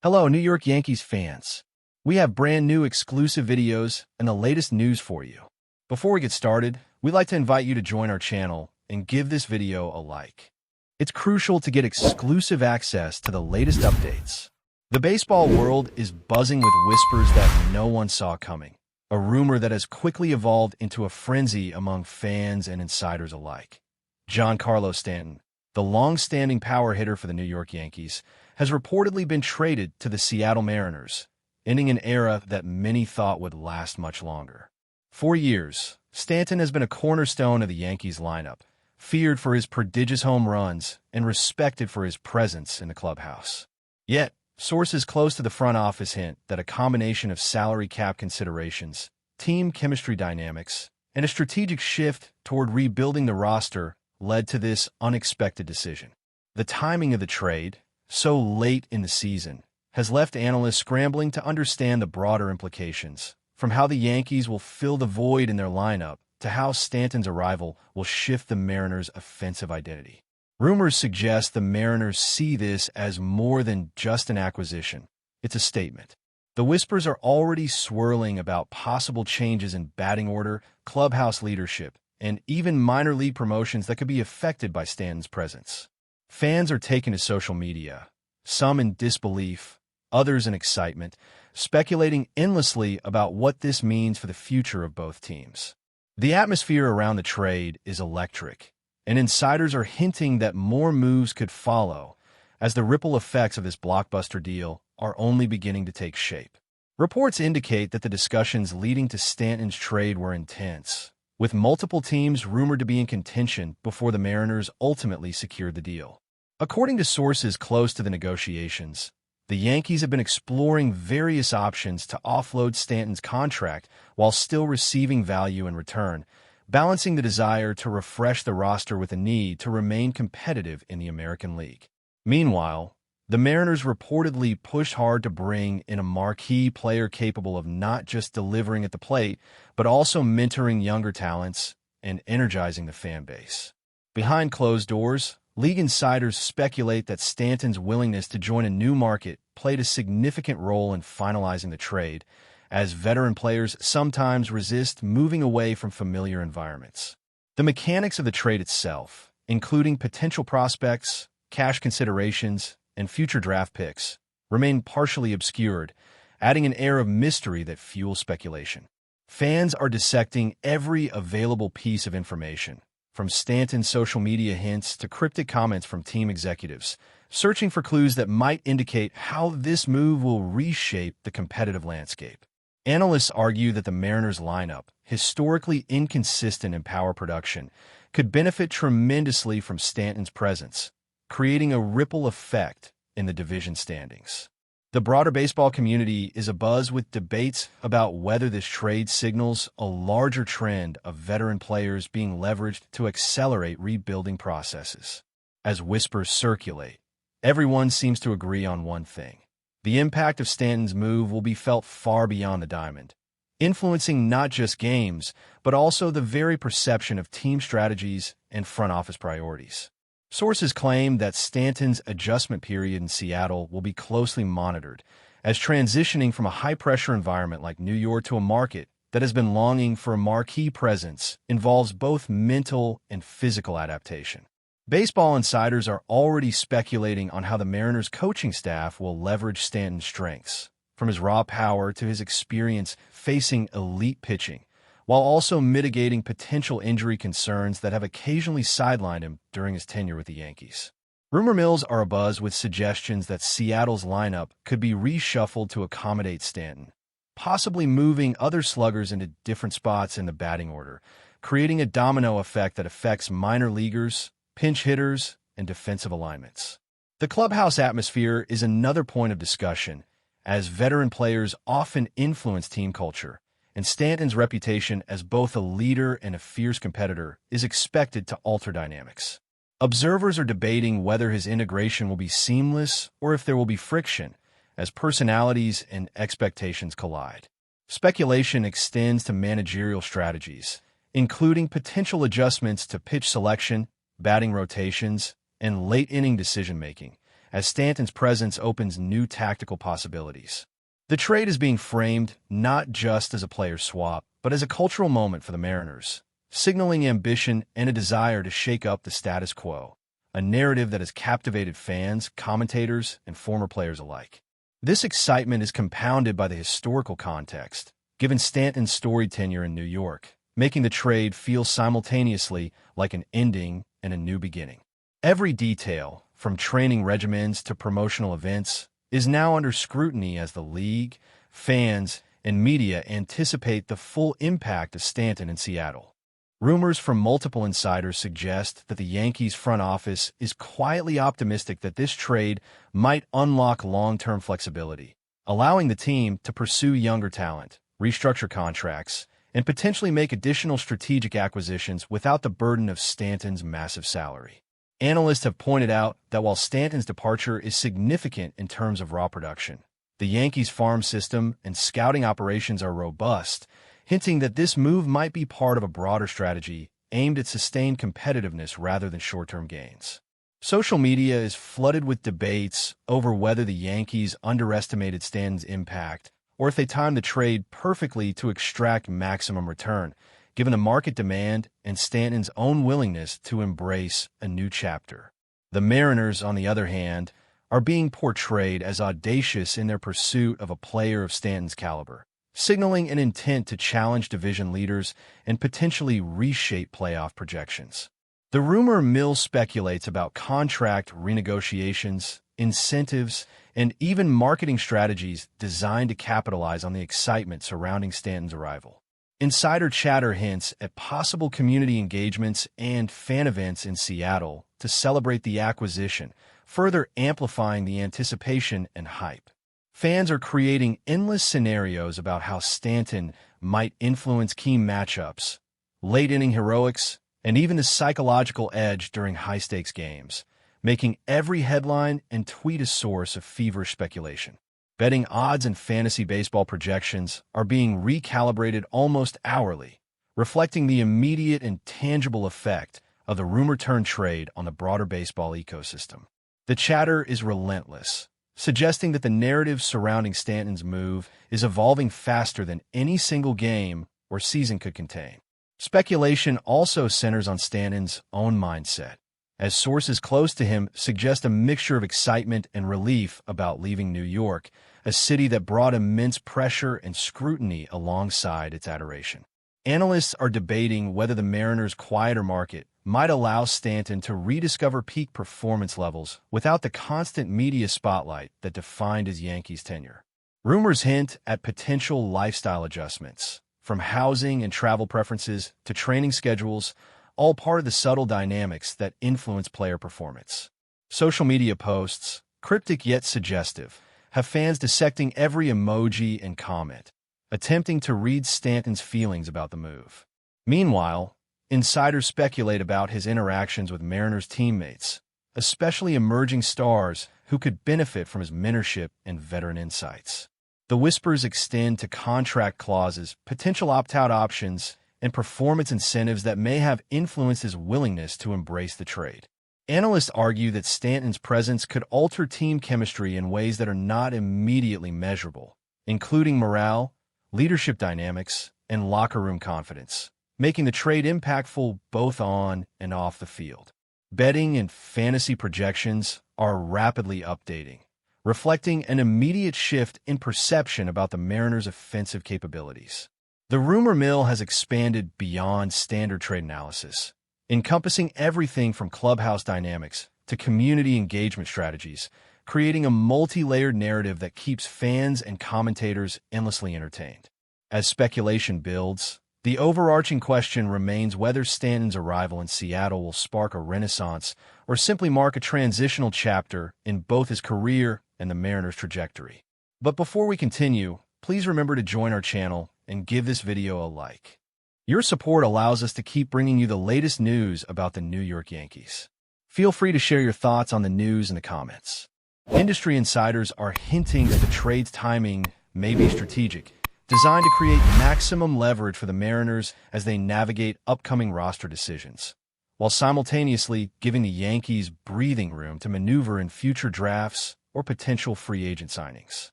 Hello, New York Yankees fans. We have brand new exclusive videos and the latest news for you. Before we get started, we'd like to invite you to join our channel and give this video a like. It's crucial to get exclusive access to the latest updates. The baseball world is buzzing with whispers that no one saw coming, a rumor that has quickly evolved into a frenzy among fans and insiders alike. Giancarlo Stanton, the long-standing power hitter for the New York Yankees, has reportedly been traded to the Seattle Mariners, ending an era that many thought would last much longer. For years, Stanton has been a cornerstone of the Yankees lineup, feared for his prodigious home runs and respected for his presence in the clubhouse. Yet, sources close to the front office hint that a combination of salary cap considerations, team chemistry dynamics, and a strategic shift toward rebuilding the roster led to this unexpected decision. The timing of the trade, so late in the season, has left analysts scrambling to understand the broader implications, from how the Yankees will fill the void in their lineup to how Stanton's arrival will shift the Mariners' offensive identity. Rumors suggest the Mariners see this as more than just an acquisition. It's a statement. The whispers are already swirling about possible changes in batting order, clubhouse leadership, and even minor league promotions that could be affected by Stanton's presence. Fans are taken to social media, some in disbelief, others in excitement, speculating endlessly about what this means for the future of both teams. The atmosphere around the trade is electric, and insiders are hinting that more moves could follow, as the ripple effects of this blockbuster deal are only beginning to take shape. Reports indicate that the discussions leading to Stanton's trade were intense, with multiple teams rumored to be in contention before the Mariners ultimately secured the deal. According to sources close to the negotiations, the Yankees have been exploring various options to offload Stanton's contract while still receiving value in return, balancing the desire to refresh the roster with the need to remain competitive in the American League. Meanwhile, the Mariners reportedly pushed hard to bring in a marquee player capable of not just delivering at the plate, but also mentoring younger talents and energizing the fan base. Behind closed doors, league insiders speculate that Stanton's willingness to join a new market played a significant role in finalizing the trade, as veteran players sometimes resist moving away from familiar environments. The mechanics of the trade itself, including potential prospects, cash considerations, and future draft picks, remain partially obscured, adding an air of mystery that fuels speculation. Fans are dissecting every available piece of information, from Stanton's social media hints to cryptic comments from team executives, searching for clues that might indicate how this move will reshape the competitive landscape. Analysts argue that the Mariners' lineup, historically inconsistent in power production, could benefit tremendously from Stanton's presence, creating a ripple effect in the division standings. The broader baseball community is abuzz with debates about whether this trade signals a larger trend of veteran players being leveraged to accelerate rebuilding processes. As whispers circulate, everyone seems to agree on one thing. The impact of Stanton's move will be felt far beyond the diamond, influencing not just games, but also the very perception of team strategies and front office priorities. Sources claim that Stanton's adjustment period in Seattle will be closely monitored, as transitioning from a high-pressure environment like New York to a market that has been longing for a marquee presence involves both mental and physical adaptation. Baseball insiders are already speculating on how the Mariners' coaching staff will leverage Stanton's strengths, from his raw power to his experience facing elite pitching, while also mitigating potential injury concerns that have occasionally sidelined him during his tenure with the Yankees. Rumor mills are abuzz with suggestions that Seattle's lineup could be reshuffled to accommodate Stanton, possibly moving other sluggers into different spots in the batting order, creating a domino effect that affects minor leaguers, pinch hitters, and defensive alignments. The clubhouse atmosphere is another point of discussion, as veteran players often influence team culture, and Stanton's reputation as both a leader and a fierce competitor is expected to alter dynamics. Observers are debating whether his integration will be seamless or if there will be friction, as personalities and expectations collide. Speculation extends to managerial strategies, including potential adjustments to pitch selection, batting rotations, and late-inning decision-making, as Stanton's presence opens new tactical possibilities. The trade is being framed not just as a player swap, but as a cultural moment for the Mariners, signaling ambition and a desire to shake up the status quo, a narrative that has captivated fans, commentators, and former players alike. This excitement is compounded by the historical context, given Stanton's storied tenure in New York, making the trade feel simultaneously like an ending and a new beginning. Every detail, from training regimens to promotional events, is now under scrutiny as the league, fans, and media anticipate the full impact of Stanton in Seattle. Rumors from multiple insiders suggest that the Yankees front office is quietly optimistic that this trade might unlock long-term flexibility, allowing the team to pursue younger talent, restructure contracts, and potentially make additional strategic acquisitions without the burden of Stanton's massive salary. Analysts have pointed out that while Stanton's departure is significant in terms of raw production, the Yankees' farm system and scouting operations are robust, hinting that this move might be part of a broader strategy aimed at sustained competitiveness rather than short-term gains. Social media is flooded with debates over whether the Yankees underestimated Stanton's impact or if they timed the trade perfectly to extract maximum return, given the market demand and Stanton's own willingness to embrace a new chapter. The Mariners, on the other hand, are being portrayed as audacious in their pursuit of a player of Stanton's caliber, signaling an intent to challenge division leaders and potentially reshape playoff projections. The rumor mill speculates about contract renegotiations, incentives, and even marketing strategies designed to capitalize on the excitement surrounding Stanton's arrival. Insider chatter hints at possible community engagements and fan events in Seattle to celebrate the acquisition, further amplifying the anticipation and hype. Fans are creating endless scenarios about how Stanton might influence key matchups, late-inning heroics, and even the psychological edge during high-stakes games, making every headline and tweet a source of feverish speculation. Betting odds and fantasy baseball projections are being recalibrated almost hourly, reflecting the immediate and tangible effect of the rumor-turned trade on the broader baseball ecosystem. The chatter is relentless, suggesting that the narrative surrounding Stanton's move is evolving faster than any single game or season could contain. Speculation also centers on Stanton's own mindset, as sources close to him suggest a mixture of excitement and relief about leaving New York, a city that brought immense pressure and scrutiny alongside its adoration. Analysts are debating whether the Mariners' quieter market might allow Stanton to rediscover peak performance levels without the constant media spotlight that defined his Yankees tenure. Rumors hint at potential lifestyle adjustments, from housing and travel preferences to training schedules, all part of the subtle dynamics that influence player performance. Social media posts, cryptic yet suggestive, have fans dissecting every emoji and comment, attempting to read Stanton's feelings about the move. Meanwhile, insiders speculate about his interactions with Mariners teammates, especially emerging stars who could benefit from his mentorship and veteran insights. The whispers extend to contract clauses, potential opt-out options, and performance incentives that may have influenced his willingness to embrace the trade. Analysts argue that Stanton's presence could alter team chemistry in ways that are not immediately measurable, including morale, leadership dynamics, and locker room confidence, making the trade impactful both on and off the field. Betting and fantasy projections are rapidly updating, reflecting an immediate shift in perception about the Mariners' offensive capabilities. The rumor mill has expanded beyond standard trade analysis, encompassing everything from clubhouse dynamics to community engagement strategies, creating a multi-layered narrative that keeps fans and commentators endlessly entertained. As speculation builds, the overarching question remains whether Stanton's arrival in Seattle will spark a renaissance or simply mark a transitional chapter in both his career and the Mariners' trajectory. But before we continue, please remember to join our channel and give this video a like. Your support allows us to keep bringing you the latest news about the New York Yankees. Feel free to share your thoughts on the news in the comments. Industry insiders are hinting that the trade's timing may be strategic, designed to create maximum leverage for the Mariners as they navigate upcoming roster decisions. while simultaneously giving the Yankees breathing room to maneuver in future drafts or potential free agent signings.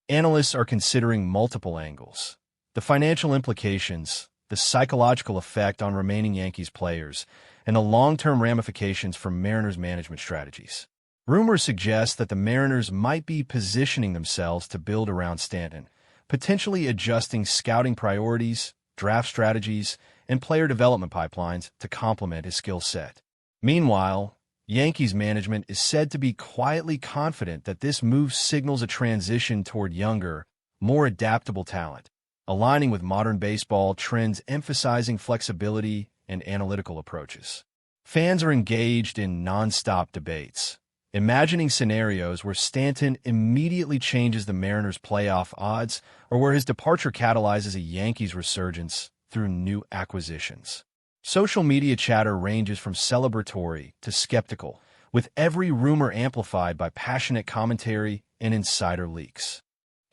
Analysts are considering multiple angles: the financial implications, the psychological effect on remaining Yankees players, and the long-term ramifications for Mariners management strategies. Rumors suggest that the Mariners might be positioning themselves to build around Stanton, potentially adjusting scouting priorities, draft strategies, and player development pipelines to complement his skill set. Meanwhile, Yankees management is said to be quietly confident that this move signals a transition toward younger, more adaptable talent, aligning with modern baseball trends emphasizing flexibility and analytical approaches. Fans are engaged in non-stop debates, imagining scenarios where Stanton immediately changes the Mariners' playoff odds or where his departure catalyzes a Yankees resurgence through new acquisitions. Social media chatter ranges from celebratory to skeptical, with every rumor amplified by passionate commentary and insider leaks.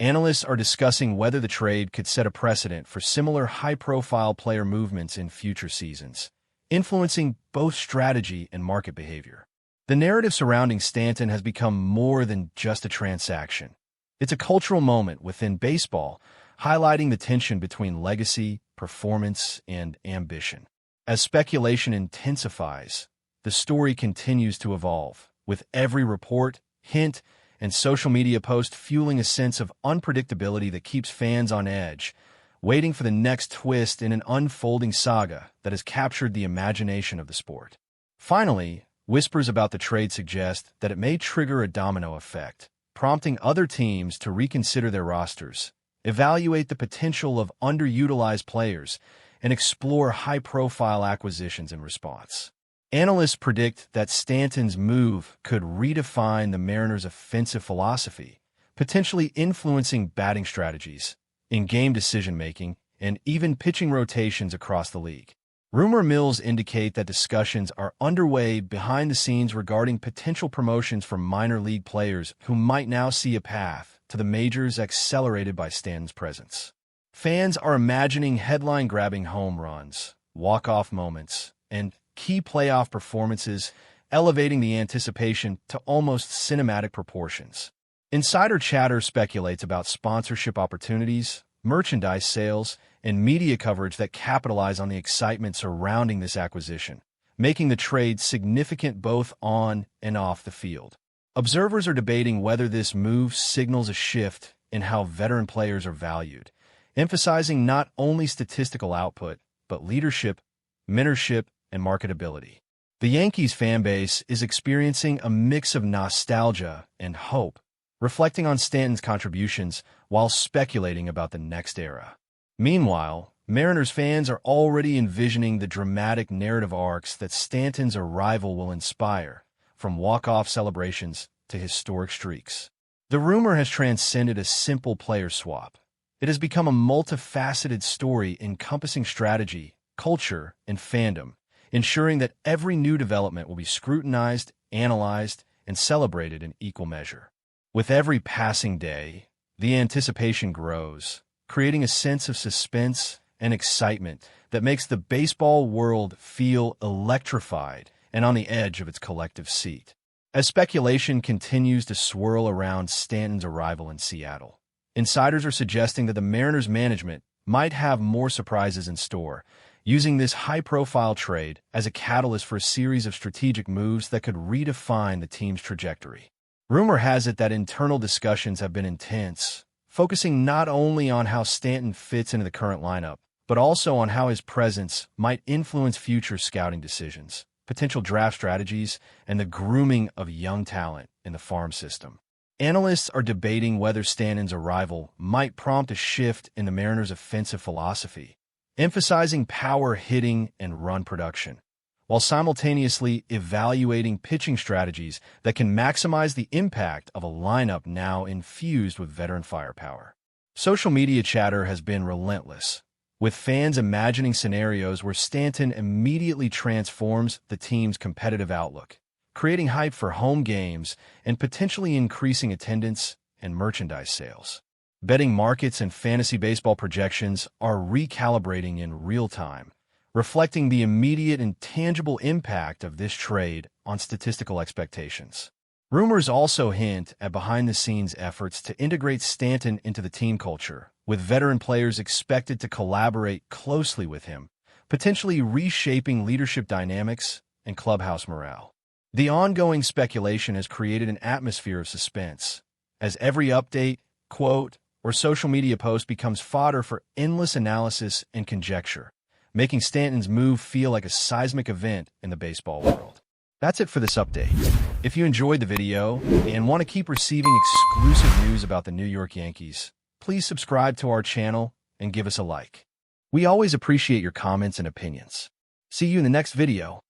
Analysts are discussing whether the trade could set a precedent for similar high-profile player movements in future seasons, influencing both strategy and market behavior. The narrative surrounding Stanton has become more than just a transaction. It's a cultural moment within baseball, highlighting the tension between legacy, performance, and ambition. As speculation intensifies, the story continues to evolve, with every report, hint, and social media post fueling a sense of unpredictability that keeps fans on edge, waiting for the next twist in an unfolding saga that has captured the imagination of the sport. Finally, whispers about the trade suggest that it may trigger a domino effect, prompting other teams to reconsider their rosters, evaluate the potential of underutilized players, and explore high-profile acquisitions in response. Analysts predict that Stanton's move could redefine the Mariners' offensive philosophy, potentially influencing batting strategies, in-game decision-making, and even pitching rotations across the league. Rumor mills indicate that discussions are underway behind the scenes regarding potential promotions for minor league players who might now see a path to the majors accelerated by Stanton's presence. Fans are imagining headline-grabbing home runs, walk-off moments, and key playoff performances, elevating the anticipation to almost cinematic proportions. Insider chatter speculates about sponsorship opportunities, merchandise sales, and media coverage that capitalize on the excitement surrounding this acquisition, making the trade significant both on and off the field. Observers are debating whether this move signals a shift in how veteran players are valued, emphasizing not only statistical output, but leadership, mentorship, and marketability. The Yankees fan base is experiencing a mix of nostalgia and hope, reflecting on Stanton's contributions while speculating about the next era. Meanwhile, Mariners fans are already envisioning the dramatic narrative arcs that Stanton's arrival will inspire, from walk-off celebrations to historic streaks. The rumor has transcended a simple player swap. It has become a multifaceted story encompassing strategy, culture, and fandom, ensuring that every new development will be scrutinized, analyzed, and celebrated in equal measure. With every passing day, the anticipation grows, creating a sense of suspense and excitement that makes the baseball world feel electrified and on the edge of its collective seat. As speculation continues to swirl around Stanton's arrival in Seattle, insiders are suggesting that the Mariners management might have more surprises in store, using this high-profile trade as a catalyst for a series of strategic moves that could redefine the team's trajectory. Rumor has it that internal discussions have been intense, focusing not only on how Stanton fits into the current lineup, but also on how his presence might influence future scouting decisions, potential draft strategies, and the grooming of young talent in the farm system. Analysts are debating whether Stanton's arrival might prompt a shift in the Mariners' offensive philosophy, emphasizing power hitting and run production, while simultaneously evaluating pitching strategies that can maximize the impact of a lineup now infused with veteran firepower. Social media chatter has been relentless, with fans imagining scenarios where Stanton immediately transforms the team's competitive outlook, creating hype for home games and potentially increasing attendance and merchandise sales. Betting markets and fantasy baseball projections are recalibrating in real time, reflecting the immediate and tangible impact of this trade on statistical expectations. Rumors also hint at behind-the-scenes efforts to integrate Stanton into the team culture, with veteran players expected to collaborate closely with him, potentially reshaping leadership dynamics and clubhouse morale. The ongoing speculation has created an atmosphere of suspense, as every update, quote, or social media post becomes fodder for endless analysis and conjecture, making Stanton's move feel like a seismic event in the baseball world. That's it for this update. If you enjoyed the video and want to keep receiving exclusive news about the New York Yankees, please subscribe to our channel and give us a like. We always appreciate your comments and opinions. See you in the next video.